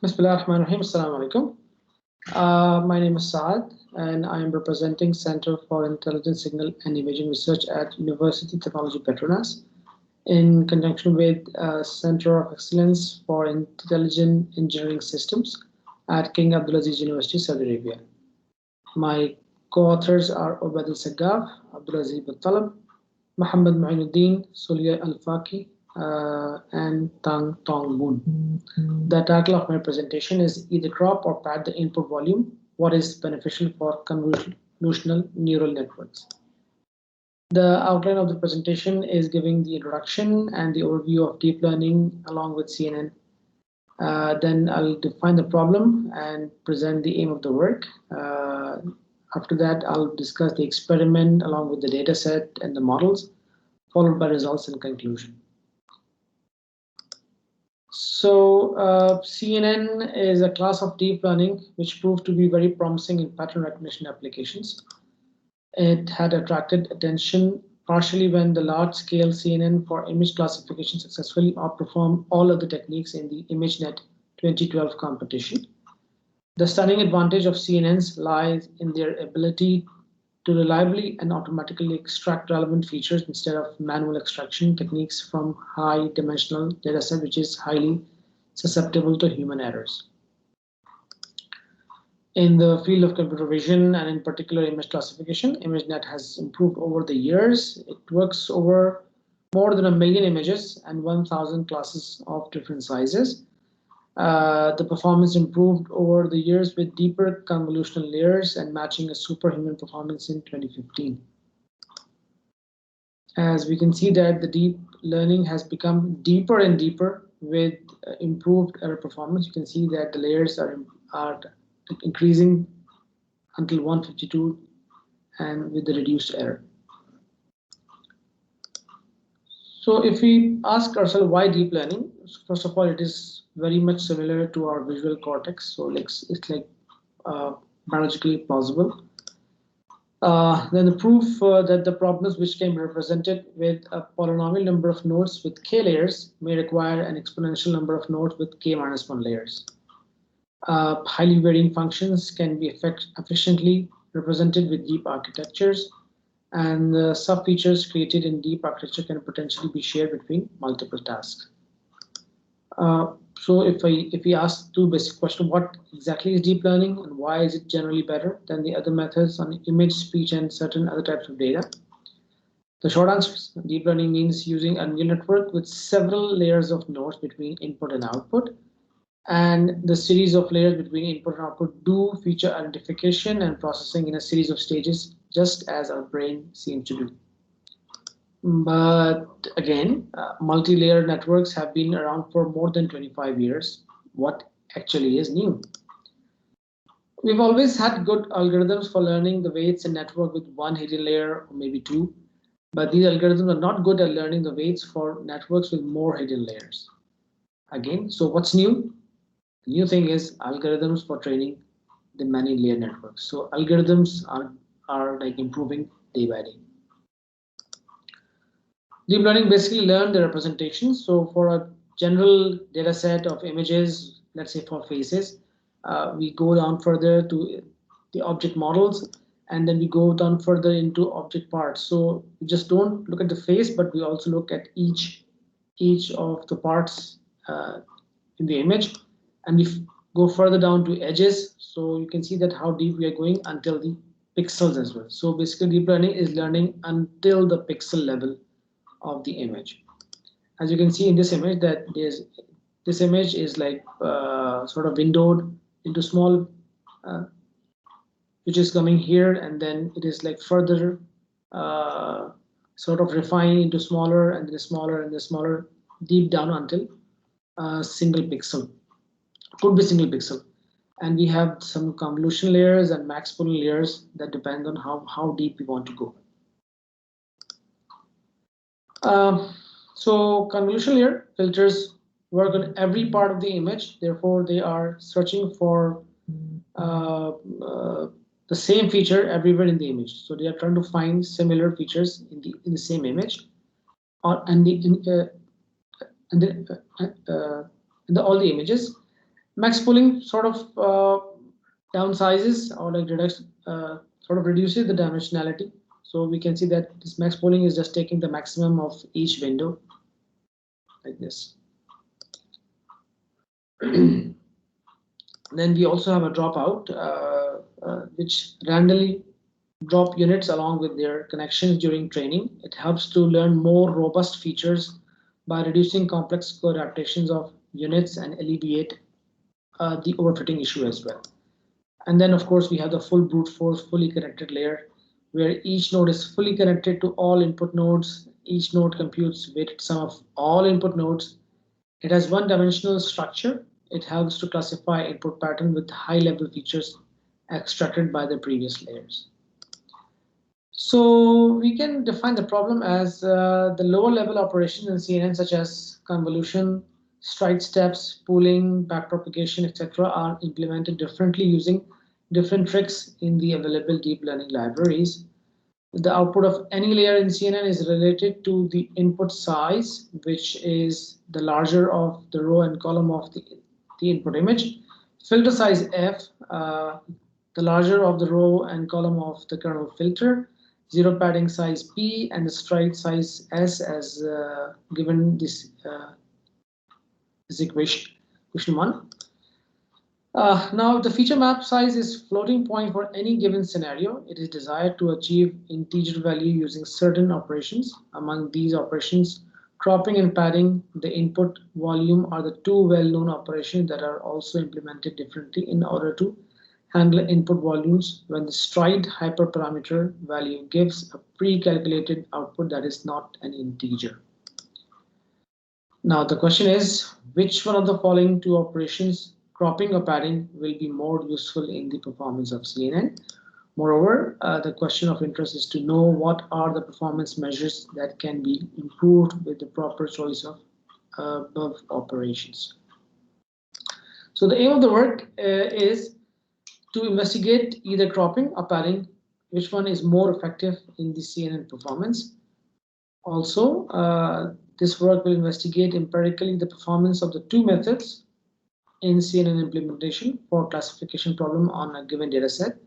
Bismillah ar-Rahman ar-Rahim. Assalamu alaikum. My name is Saad, and I am representing Center for Intelligent Signal and Imaging Research at University Technology Petronas in conjunction with Center of Excellence for Intelligent Engineering Systems at King Abdulaziz University, Saudi Arabia. My co-authors are Obad al-Saggaf, Abdulaziz al-Talab, Muhammad Mu'inuddin, Sulia al-Faqi, and Tang Tong Moon. The title of my presentation is Either Crop or Pad the Input Volume, What is Beneficial for Convolutional Neural Networks. The outline of the presentation is giving the introduction and the overview of deep learning along with CNN. Then I'll define the problem and present the aim of the work. After that, I'll discuss the experiment along with the data set and the models, followed by results and conclusion. So CNN is a class of deep learning which proved to be very promising in pattern recognition applications. It had attracted attention partially when the large-scale CNN for image classification successfully outperformed all other techniques in the ImageNet 2012 competition. The stunning advantage of CNNs lies in their ability to reliably and automatically extract relevant features instead of manual extraction techniques from high-dimensional dataset, which is highly susceptible to human errors. In the field of computer vision and in particular image classification, ImageNet has improved over the years. It works over more than 1 million images and 1,000 classes of different sizes. The performance improved over the years with deeper convolutional layers and matching a superhuman performance in 2015. As we can see that the deep learning has become deeper and deeper with improved error performance. You can see that the layers are increasing until 152 and with the reduced error. So if we ask ourselves why deep learning, first of all, it is very much similar to our visual cortex. So it's like biologically plausible. Then the proof that the problems which can be represented with a polynomial number of nodes with k layers may require an exponential number of nodes with k-1 layers. Highly varying functions can be efficiently represented with deep architectures, and the sub-features created in deep architecture can potentially be shared between multiple tasks. So if we ask two basic questions, what exactly is deep learning and why is it generally better than the other methods on image, speech, and certain other types of data? The short answer is deep learning means using a neural network with several layers of nodes between input and output. And the series of layers between input and output do feature identification and processing in a series of stages, just as our brain seems to do. But again, multi-layer networks have been around for more than 25 years. What actually is new? We've always had good algorithms for learning the weights in network with one hidden layer or maybe two, but these algorithms are not good at learning the weights for networks with more hidden layers. Again, so what's new? The new thing is algorithms for training the many layer networks. So algorithms are like improving day by day. Deep learning basically learn the representations. So for a general data set of images, let's say for faces, we go down further to the object models, and then we go down further into object parts. So we just don't look at the face, but we also look at each of the parts in the image. And we go further down to edges, so you can see that how deep we are going until the pixels as well. So basically deep learning is learning until the pixel level of the image. As you can see in this image, that this image is like sort of windowed into small, which is coming here, and then it is like further sort of refined into smaller and then smaller and then smaller, deep down until a single pixel. Could be single pixel, and we have some convolution layers and max pooling layers that depend on how deep we want to go. So convolution layer filters work on every part of the image, therefore they are searching for the same feature everywhere in the image. So they are trying to find similar features in the same image, and all the images. Max pooling sort of downsizes or like sort of reduces the dimensionality. So we can see that this max pooling is just taking the maximum of each window like this. Then we also have a dropout, which randomly drop units along with their connections during training. It helps to learn more robust features by reducing complex co-adaptations of units and alleviate the overfitting issue as well. And then, of course, we have the full brute force, fully connected layer, where each node is fully connected to all input nodes. Each node computes weighted sum of all input nodes. It has one-dimensional structure. It helps to classify input pattern with high-level features extracted by the previous layers. So we can define the problem as the lower level operations in CNN, such as convolution, stride steps, pooling, backpropagation, etc., are implemented differently using different tricks in the available deep learning libraries. The output of any layer in CNN is related to the input size, which is the larger of the row and column of the input image. Filter size F, the larger of the row and column of the kernel filter. Zero padding size P, and the stride size S as given this equation 1. Now the feature map size is floating point for any given scenario. It is desired to achieve integer value using certain operations. Among these operations, cropping and padding the input volume are the two well-known operations that are also implemented differently in order to handle input volumes when the stride hyperparameter value gives a pre-calculated output that is not an integer. Now the question is, which one of the following two operations, cropping or padding, will be more useful in the performance of CNN? Moreover, the question of interest is to know what are the performance measures that can be improved with the proper choice of above operations. So the aim of the work is to investigate either cropping or padding, which one is more effective in the CNN performance. Also, this work will investigate empirically the performance of the two methods in CNN implementation for classification problem on a given data set,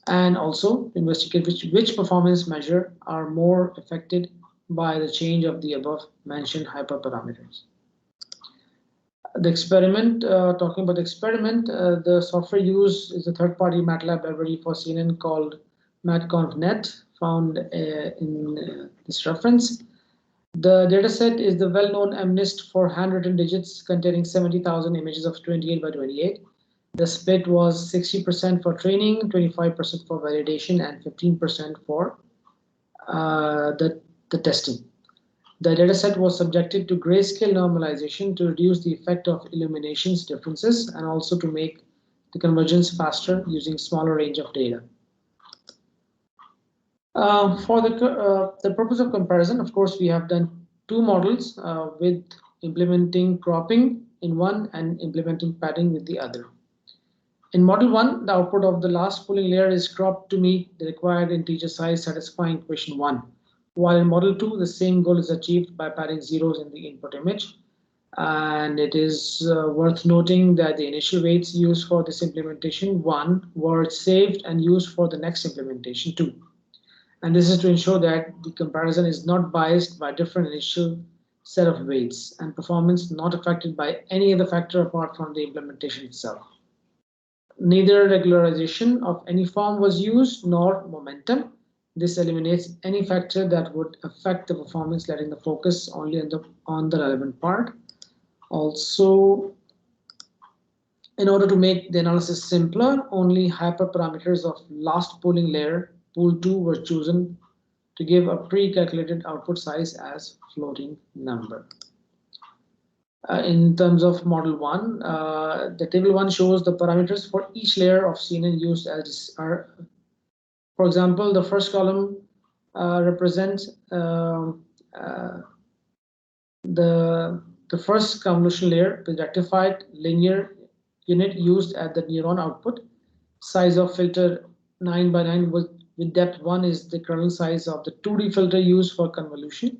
and also investigate which performance measure are more affected by the change of the above mentioned hyperparameters. The experiment, talking about the experiment, the software used is a third-party MATLAB library for CNN called MatConvNet, found in this reference. The dataset is the well-known MNIST for handwritten digits containing 70,000 images of 28 by 28. The split was 60% for training, 25% for validation, and 15% for the testing. The dataset was subjected to grayscale normalization to reduce the effect of illuminations differences and also to make the convergence faster using smaller range of data. For the purpose of comparison, of course, we have done two models with implementing cropping in one and implementing padding with the other. In model 1, the output of the last pooling layer is cropped to meet the required integer size satisfying equation 1. While in model 2, the same goal is achieved by padding zeros in the input image. And it is worth noting that the initial weights used for this implementation 1 were saved and used for the next implementation 2. And this is to ensure that the comparison is not biased by different initial set of weights and performance not affected by any other factor apart from the implementation itself. Neither regularization of any form was used nor momentum. This eliminates any factor that would affect the performance, letting the focus only on the relevant part. Also, in order to make the analysis simpler, only hyperparameters of last pooling layer, pool 2, were chosen to give a pre-calculated output size as floating number. In terms of model 1, the table 1 shows the parameters for each layer of CNN used as are. For example, the first column represents the first convolution layer with rectified linear unit used at the neuron output. Size of filter 9 by 9 with depth 1 is the kernel size of the 2D filter used for convolution.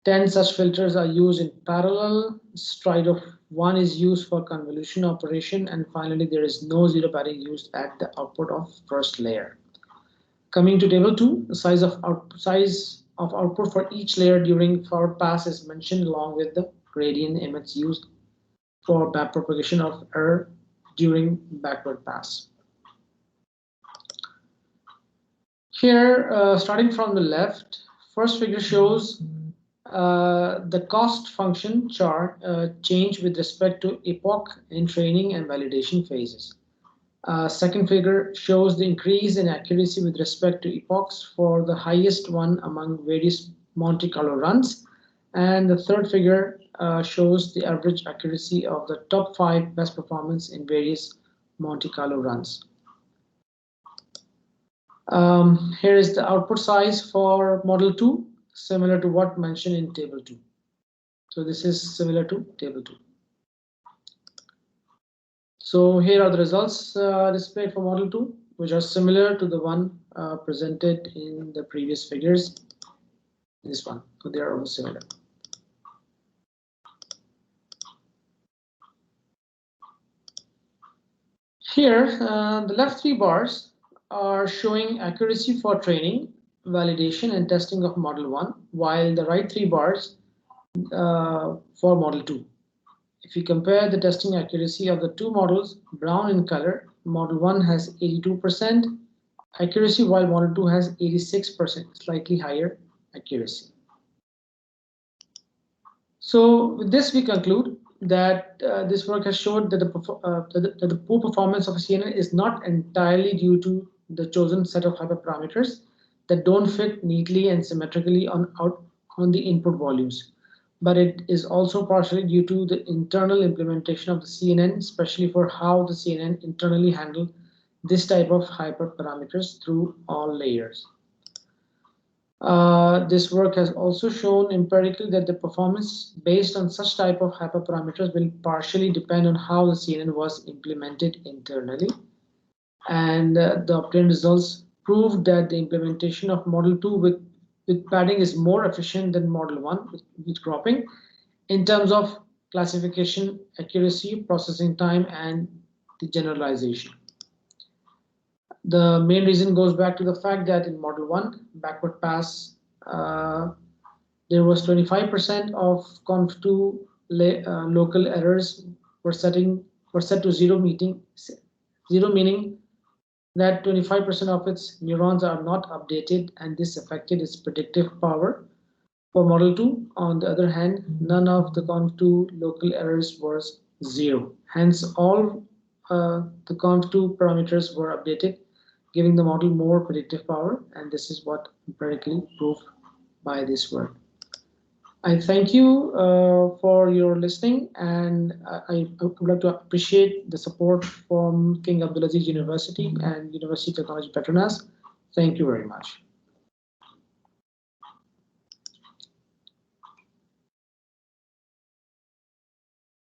10 such filters are used in parallel. Stride of 1 is used for convolution operation, and finally there is no zero padding used at the output of first layer. Coming to table 2, the size of output for each layer during forward pass is mentioned along with the gradient image used for backpropagation of error during backward pass. Here, starting from the left, first figure shows the cost function chart change with respect to epoch in training and validation phases. Second figure shows the increase in accuracy with respect to epochs for the highest one among various Monte Carlo runs. And the third figure shows the average accuracy of the top 5 best performance in various Monte Carlo runs. Here is the output size for model 2, similar to what mentioned in table 2. So this is similar to table 2. So here are the results displayed for model 2, which are similar to the one presented in the previous figures. This one, so they are almost similar. Here, the left 3 bars are showing accuracy for training, validation, and testing of model 1, while the right 3 bars for model 2. If you compare the testing accuracy of the two models, brown in color, model 1 has 82% accuracy, while model 2 has 86%, slightly higher accuracy. So with this, we conclude that this work has showed that the poor performance of a CNN is not entirely due to the chosen set of hyperparameters that don't fit neatly and symmetrically on the input volumes, but it is also partially due to the internal implementation of the CNN, especially for how the CNN internally handle this type of hyperparameters through all layers. This work has also shown empirically that the performance based on such type of hyperparameters will partially depend on how the CNN was implemented internally. And the obtained results proved that the implementation of model 2 with padding is more efficient than model 1 with cropping in terms of classification, accuracy, processing time, and the generalization. The main reason goes back to the fact that in model 1, backward pass, there was 25% of conv2 local errors were set to zero, meaning that 25% of its neurons are not updated, and this affected its predictive power. For model 2, on the other hand, none of the conv2 local errors was zero. Hence, all the conv2 parameters were updated, giving the model more predictive power, and this is what empirically proved by this work. I thank you for your listening, and I would like to appreciate the support from King Abdulaziz University and University Technology Petronas. Thank you very much.